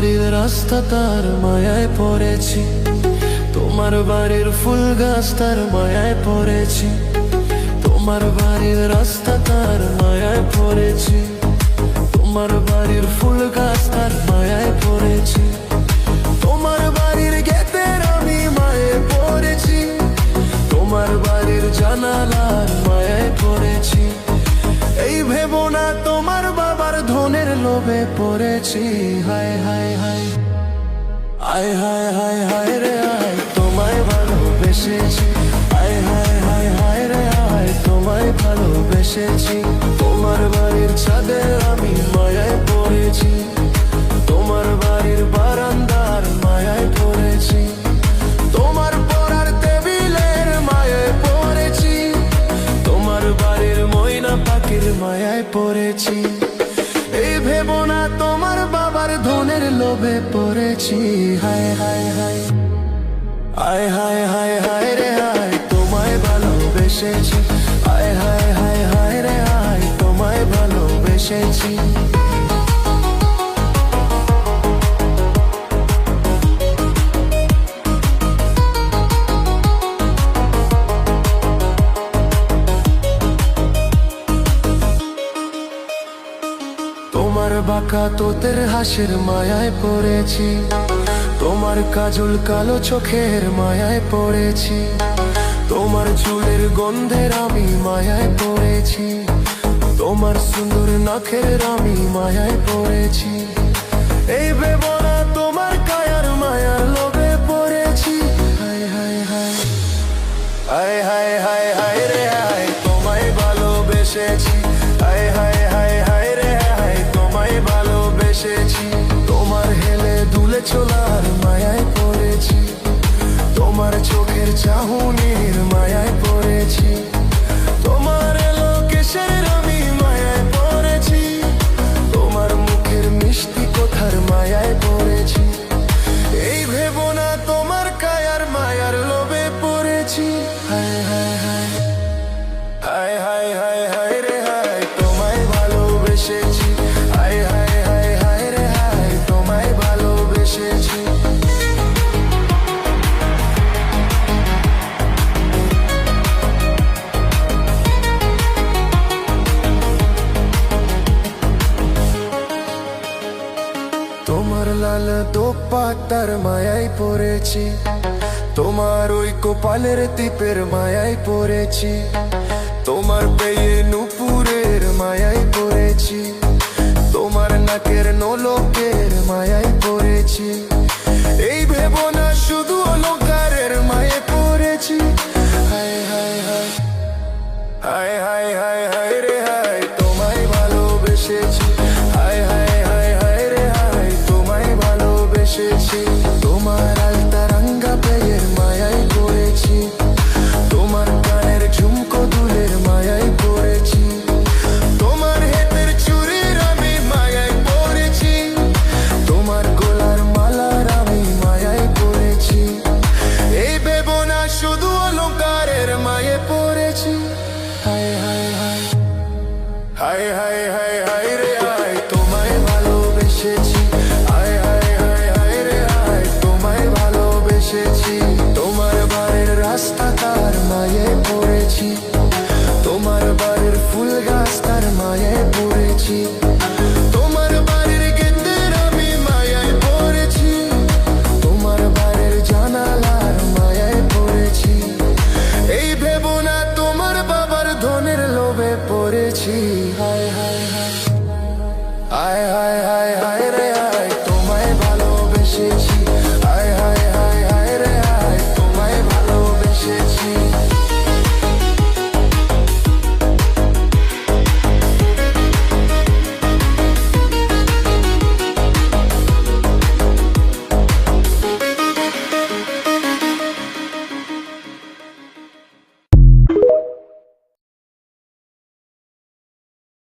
বাড়ির রাস্তা তার মায়ায় পড়েছি, তোমার বাড়ির ফুল গাছ তার মায়ায় পড়েছি, তোমার বাড়ির রাস্তা তার মায়ায় পড়েছি, তোমার বাড়ির ফুল গাছ তার মায়ায় পড়েছি, তোমার বাড়ির গেটের আমি মায়ে পড়েছি, তোমার বাড়ির জানালার মায়ায় পড়েছি। এই ভেবো না তোমার বাবার ধনের লোভে পড়েছি। হায় হায় হায় আয় হায় হায় হায় রে আয়, তোমায় ভালোবেসেছি। আয় হায় হায় হায় রে আয়, তোমায় ভালোবেসেছি। তোমার বাড়ির ছাদে আমি মায়ায় পড়েছি, তোমার বাড়ির বারান্দার মায়ায় পড়েছি, তোমার পড়ার টেবিলের মায়ায় পড়েছি, তোমার বাড়ির ময়না পাখির মায়ায় পড়েছি। এই ভেবো না তোমার বাবার ধনের লোভে পড়েছি। হায় হায় হায় আয় হায় হায় হায় রে আয়, তোমায় ভালোবেসেছি। আয় হায় হায় হায় রে আয়, তোমায় ভালোবেসেছি। তোমার বাঁকা তোতের হাসির মায়ায় পড়েছি, তোমার কাজল কালো চোখের মায়ায় পড়েছি, তোমার চুলের গন্ধের আমি মায়ায় পড়েছি, তোমার সুন্দর নাকের আমি মায়ায় পড়েছি। এই ভেবো না তোমার কায়ার মায়ার লোভে পড়েছি। হায় হায় হায় হায় হায় হায় হায় রে হায়, তোমায় ভালোবেসেছি। হায় হায় হায় হায় রে হায়, তোমায় ভালোবেসেছি। তোমার হেলে দুলে চলার মায়ায় পড়েছি, তোমার চোখের চাহনির মায়ায় পড়েছি, তোমার এলো কেশের আমি মায়ায় পড়েছি, তোমার মুখের মিষ্টি কথার মায়ায় পড়েছি। এই ভেবো না তোমার কায়ার মায়ার লোভে পড়েছি। হায় হায় হায় হায় হায় হায় হায় রে হায়, তোমায় ভালোবেসেছি। হায় হায় হায় হায় রে হায়, তোমায় ভালোবেসেছি। তোমার লাল দোপাট্টার মায়ায় পড়েছি, তোমার ওই কপালের টিপের মায়ায় পড়েছি, তোমার পেয়ে নুপুরের মায়ায় পড়েছি, তোমার নাকের নোলকের মায়ায় পড়েছি। এই ভেবো না